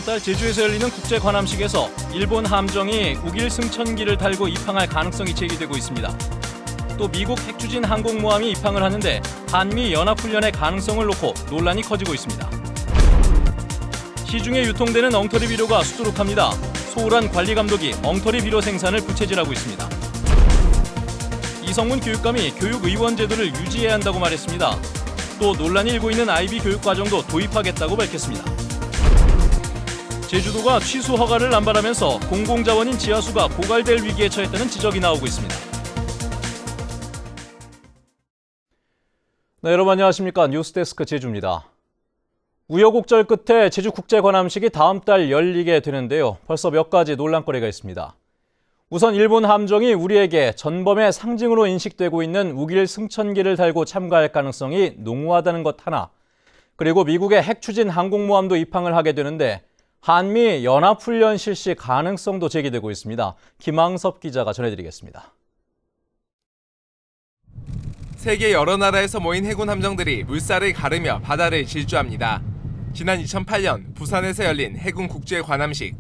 다음 달 제주에서 열리는 국제 관함식에서 일본 함정이 우길 승천기를 달고 입항할 가능성이 제기되고 있습니다. 또 미국 핵추진 항공모함이 입항을 하는데 한미 연합훈련의 가능성을 놓고 논란이 커지고 있습니다. 시중에 유통되는 엉터리 비료가 수두룩합니다. 소홀한 관리 감독이 엉터리 비료 생산을 부채질하고 있습니다. 이성문 교육감이 교육의원 제도를 유지해야 한다고 말했습니다. 또 논란이 일고 있는 IB 교육과정도 도입하겠다고 밝혔습니다. 제주도가 취수 허가를 남발하면서 공공자원인 지하수가 고갈될 위기에 처했다는 지적이 나오고 있습니다. 네, 여러분 안녕하십니까. 뉴스데스크 제주입니다. 우여곡절 끝에 제주국제관함식이 다음 달 열리게 되는데요. 벌써 몇 가지 논란거리가 있습니다. 우선 일본 함정이 우리에게 전범의 상징으로 인식되고 있는 우길 승천기를 달고 참가할 가능성이 농후하다는 것 하나, 그리고 미국의 핵추진 항공모함도 입항을 하게 되는데 한미 연합훈련 실시 가능성도 제기되고 있습니다. 김항섭 기자가 전해드리겠습니다. 세계 여러 나라에서 모인 해군 함정들이 물살을 가르며 바다를 질주합니다. 지난 2008년 부산에서 열린 해군 국제관함식.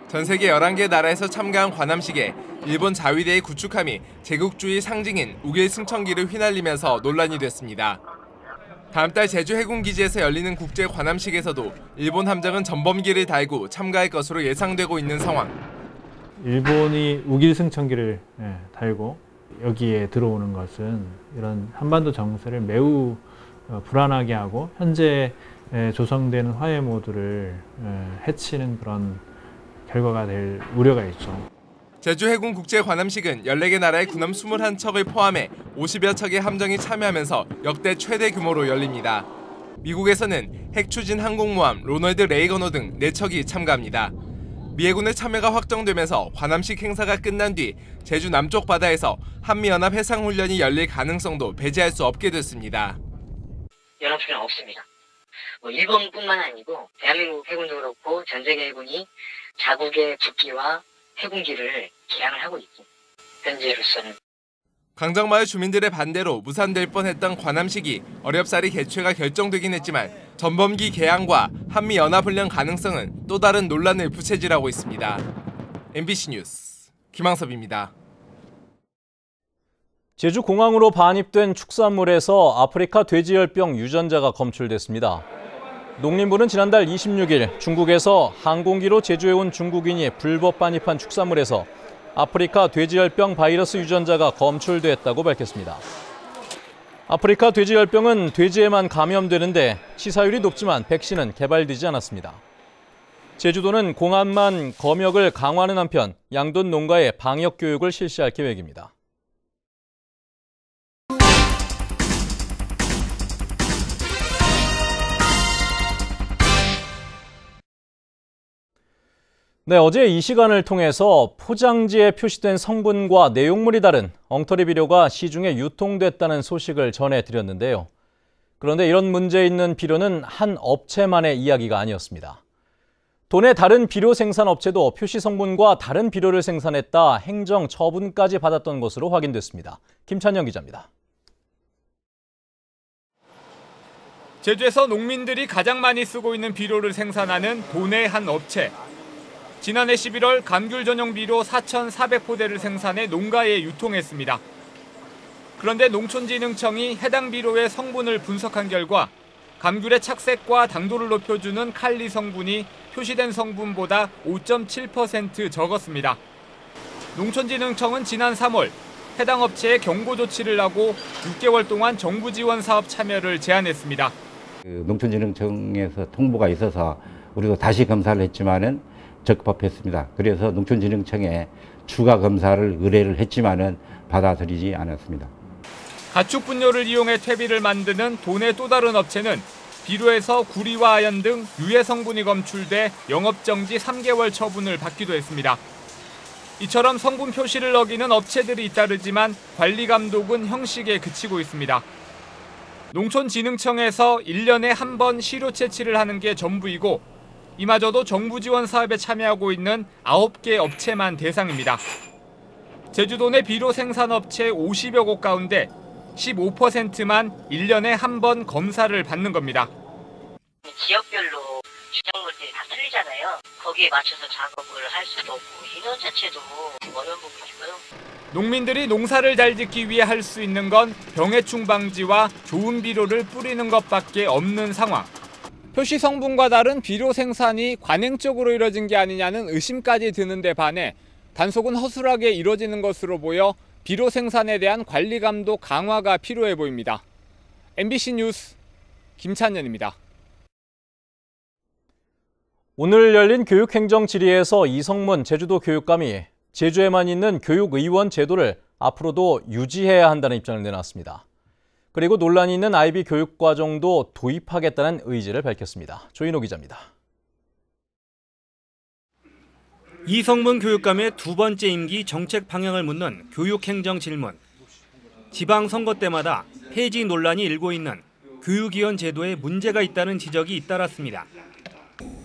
전 세계 11개 나라에서 참가한 관함식에 일본 자위대의 구축함이 제국주의 상징인 우길 승천기를 휘날리면서 논란이 됐습니다. 다음 달 제주 해군기지에서 열리는 국제관함식에서도 일본 함정은 전범기를 달고 참가할 것으로 예상되고 있는 상황. 일본이 우길 승천기를 달고 여기에 들어오는 것은 이런 한반도 정세를 매우 불안하게 하고 현재 조성되는 화해 모드를 해치는 그런 결과가 될 우려가 있죠. 제주 해군 국제관함식은 14개 나라의 군함 21척을 포함해 50여 척의 함정이 참여하면서 역대 최대 규모로 열립니다. 미국에서는 핵추진 항공모함 로널드 레이건호 등 4척이 참가합니다. 미 해군의 참여가 확정되면서 관함식 행사가 끝난 뒤 제주 남쪽 바다에서 한미연합 해상훈련이 열릴 가능성도 배제할 수 없게 됐습니다. 연합훈련 없습니다. 일본뿐만 아니고 대한민국 해군도 그렇고 전 세계 해군이 자국의 국기와 해군기를 개항을 하고 있습니다. 현재로서는. 강정마을 주민들의 반대로 무산될 뻔했던 관함식이 어렵사리 개최가 결정되긴 했지만 전범기 개항과 한미연합훈련 가능성은 또 다른 논란을 부채질하고 있습니다. MBC 뉴스 김항섭입니다. 제주 공항으로 반입된 축산물에서 아프리카 돼지열병 유전자가 검출됐습니다. 농림부는 지난달 26일 중국에서 항공기로 제주에 온 중국인이 불법 반입한 축산물에서 아프리카 돼지열병 바이러스 유전자가 검출됐다고 밝혔습니다. 아프리카 돼지열병은 돼지에만 감염되는데 치사율이 높지만 백신은 개발되지 않았습니다. 제주도는 공안만 검역을 강화하는 한편 양돈 농가에 방역 교육을 실시할 계획입니다. 네, 어제 이 시간을 통해서 포장지에 표시된 성분과 내용물이 다른 엉터리 비료가 시중에 유통됐다는 소식을 전해드렸는데요. 그런데 이런 문제 있는 비료는 한 업체만의 이야기가 아니었습니다. 도내 다른 비료 생산 업체도 표시 성분과 다른 비료를 생산했다 행정 처분까지 받았던 것으로 확인됐습니다. 김찬영 기자입니다. 제주에서 농민들이 가장 많이 쓰고 있는 비료를 생산하는 도내 한 업체. 지난해 11월 감귤 전용 비료 4,400포대를 생산해 농가에 유통했습니다. 그런데 농촌진흥청이 해당 비료의 성분을 분석한 결과 감귤의 착색과 당도를 높여주는 칼리 성분이 표시된 성분보다 5.7% 적었습니다. 농촌진흥청은 지난 3월 해당 업체에 경고 조치를 하고 6개월 동안 정부 지원 사업 참여를 제안했습니다. 농촌진흥청에서 통보가 있어서 우리도 다시 검사를 했지만은 적법했습니다. 그래서 농촌진흥청에 추가 검사를 의뢰를 했지만은 받아들이지 않았습니다. 가축 분뇨를 이용해 퇴비를 만드는 도내 또 다른 업체는 비료에서 구리와 아연 등 유해 성분이 검출돼 영업정지 3개월 처분을 받기도 했습니다. 이처럼 성분 표시를 어기는 업체들이 잇따르지만 관리 감독은 형식에 그치고 있습니다. 농촌진흥청에서 1년에 한 번 시료 채취를 하는 게 전부이고 이마저도 정부 지원 사업에 참여하고 있는 9개 업체만 대상입니다. 제주도 내 비료 생산업체 50여 곳 가운데 15%만 1년에 한 번 검사를 받는 겁니다. 지역별로 주정물들이 다 틀리잖아요. 거예요. 거기에 맞춰서 작업을 할 수도 없고 인원 자체도 어려운 부분이고요. 농민들이 농사를 잘 짓기 위해 할 수 있는 건 병해충 방지와 좋은 비료를 뿌리는 것밖에 없는 상황. 표시 성분과 다른 비료 생산이 관행적으로 이뤄진 게 아니냐는 의심까지 드는 데 반해 단속은 허술하게 이뤄지는 것으로 보여 비료 생산에 대한 관리 감독 강화가 필요해 보입니다. MBC 뉴스 김찬현입니다. 오늘 열린 교육행정질의에서 이성문 제주도 교육감이 제주에만 있는 교육의원 제도를 앞으로도 유지해야 한다는 입장을 내놨습니다. 그리고 논란이 있는 IB 교육과정도 도입하겠다는 의지를 밝혔습니다. 조인호 기자입니다. 이성문 교육감의 두 번째 임기 정책 방향을 묻는 교육행정 질문. 지방선거 때마다 폐지 논란이 일고 있는 교육위원 제도에 문제가 있다는 지적이 잇따랐습니다.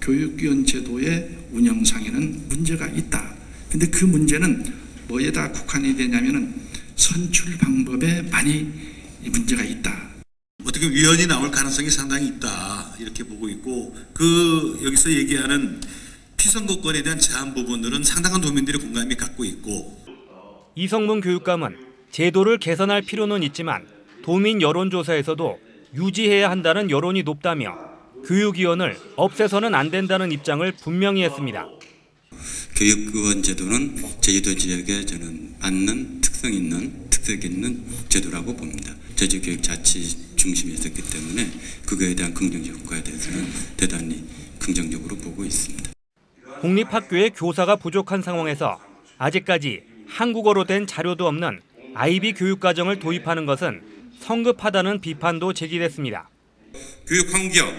교육위원 제도의 운영상에는 문제가 있다. 근데 그 문제는 뭐에다 국한이 되냐면은 선출 방법에 많이 문제가 있다. 어떻게 위원이 나올 가능성이 상당히 있다 이렇게 보고 있고 여기서 얘기하는 피선거권에 대한 제한 부분들은 상당한 도민들의 공감이 갖고 있고. 이성문 교육감은 제도를 개선할 필요는 있지만 도민 여론조사에서도 유지해야 한다는 여론이 높다며 교육위원을 없애서는 안 된다는 입장을 분명히 했습니다. 교육위원 제도는 제주도 지역에 저는 맞는 특색 있는 제도라고 봅니다. 제주교육자치 중심이었기 때문에 그거에 대한 긍정적 효과에 대해서는 대단히 긍정적으로 보고 있습니다. 공립학교의 교사가 부족한 상황에서 아직까지 한국어로 된 자료도 없는 IB 교육과정을 도입하는 것은 성급하다는 비판도 제기됐습니다. 교육환경,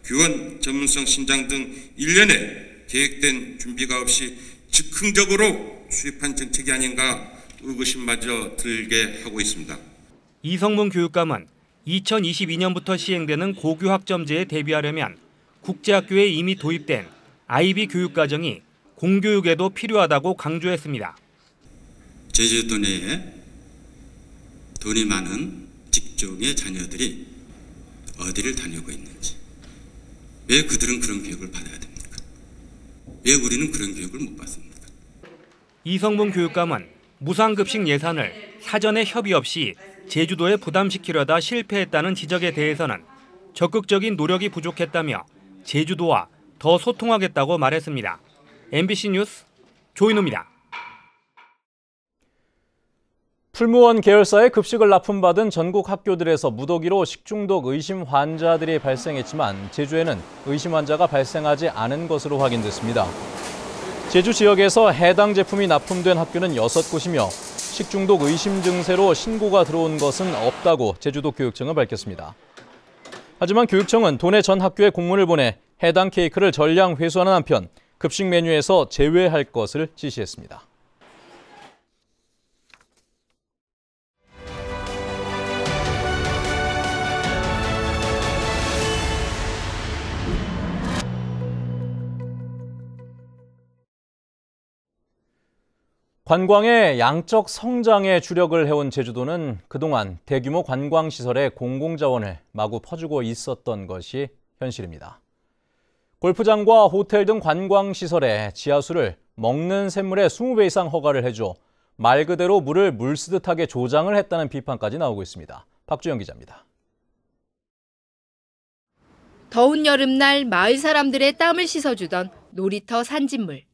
교원 전문성 신장 등 1년에 계획된 준비가 없이 즉흥적으로 수립한 정책이 아닌가 의구심마저 들게 하고 있습니다. 이성문 교육감은 2022년부터 시행되는 고교 학점제에 대비하려면 국제학교에 이미 도입된 IB 교육과정이 공교육에도 필요하다고 강조했습니다. 제주도 내에 돈이 많은 직종의 자녀들이 어디를 다니고 있는지, 왜 그들은 그런 교육을 받아야 됩니까? 왜 우리는 그런 교육을 못 받습니까? 이성문 교육감은 무상급식 예산을 사전에 협의 없이 제주도에 부담시키려다 실패했다는 지적에 대해서는 적극적인 노력이 부족했다며 제주도와 더 소통하겠다고 말했습니다. MBC 뉴스 조인호입니다. 풀무원 계열사의 급식을 납품받은 전국 학교들에서 무더기로 식중독 의심 환자들이 발생했지만 제주에는 의심 환자가 발생하지 않은 것으로 확인됐습니다. 제주 지역에서 해당 제품이 납품된 학교는 6곳이며 식중독 의심 증세로 신고가 들어온 것은 없다고 제주도 교육청은 밝혔습니다. 하지만 교육청은 도내 전 학교에 공문을 보내 해당 케이크를 전량 회수하는 한편 급식 메뉴에서 제외할 것을 지시했습니다. 관광의 양적 성장에 주력을 해온 제주도는 그동안 대규모 관광시설에 공공자원을 마구 퍼주고 있었던 것이 현실입니다. 골프장과 호텔 등 관광시설에 지하수를 먹는 샘물의 20배 이상 허가를 해줘 말 그대로 물을 물 쓰듯하게 조장을 했다는 비판까지 나오고 있습니다. 박주영 기자입니다. 더운 여름날 마을 사람들의 땀을 씻어주던 놀이터 산진물.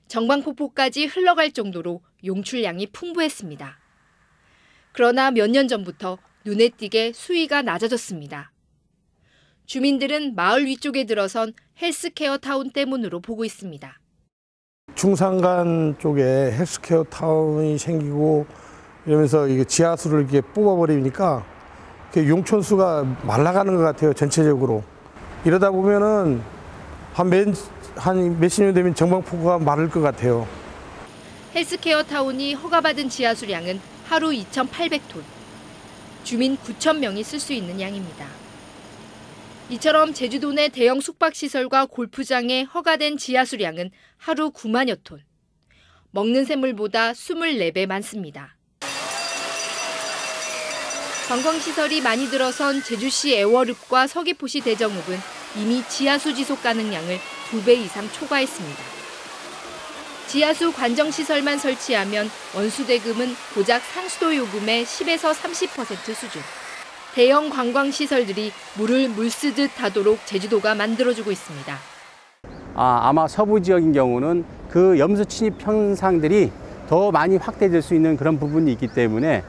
정방폭포까지 흘러갈 정도로 용출량이 풍부했습니다. 그러나 몇 년 전부터 눈에 띄게 수위가 낮아졌습니다. 주민들은 마을 위쪽에 들어선 헬스케어 타운 때문으로 보고 있습니다. 중산간 쪽에 헬스케어 타운이 생기고 이러면서 이게 지하수를 이렇게 뽑아버리니까 용천수가 말라가는 것 같아요, 전체적으로. 이러다 보면은 한 몇십 년 되면 정방폭포가 마를 것 같아요. 헬스케어 타운이 허가받은 지하수량은 하루 2,800톤. 주민 9,000명이 쓸 수 있는 양입니다. 이처럼 제주도 내 대형 숙박시설과 골프장에 허가된 지하수량은 하루 9만여 톤. 먹는 샘물보다 24배 많습니다. 관광시설이 많이 들어선 제주시 애월읍과 서귀포시 대정읍은 이미 지하수 지속 가능량을 2배 이상 초과했습니다. 지하수 관정시설만 설치하면 원수대금은 고작 상수도 요금의 10에서 30% 수준. 대형 관광시설들이 물을 물쓰듯 하도록 제주도가 만들어주고 있습니다. 아마 서부 지역인 경우는 그 염수 침입 현상들이 더 많이 확대될 수 있는 그런 부분이 있기 때문에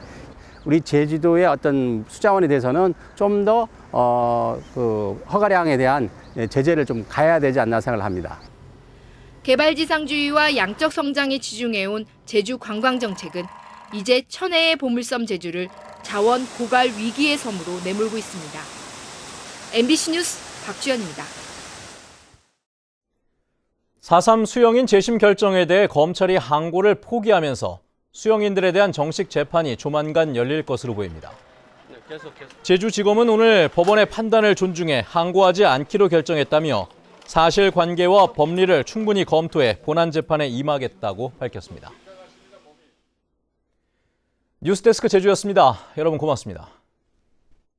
우리 제주도의 어떤 수자원에 대해서는 좀 더 그 허가량에 대한 제재를 좀 가해야 되지 않나 생각을 합니다. 개발지상주의와 양적 성장에 치중해온 제주 관광정책은 이제 천혜의 보물섬 제주를 자원 고갈 위기의 섬으로 내몰고 있습니다. MBC 뉴스 박주연입니다. 4.3 수용인 재심 결정에 대해 검찰이 항고를 포기하면서 수용인들에 대한 정식 재판이 조만간 열릴 것으로 보입니다. 제주지검은 오늘 법원의 판단을 존중해 항고하지 않기로 결정했다며 사실관계와 법리를 충분히 검토해 본안 재판에 임하겠다고 밝혔습니다. 뉴스데스크 제주였습니다. 여러분 고맙습니다.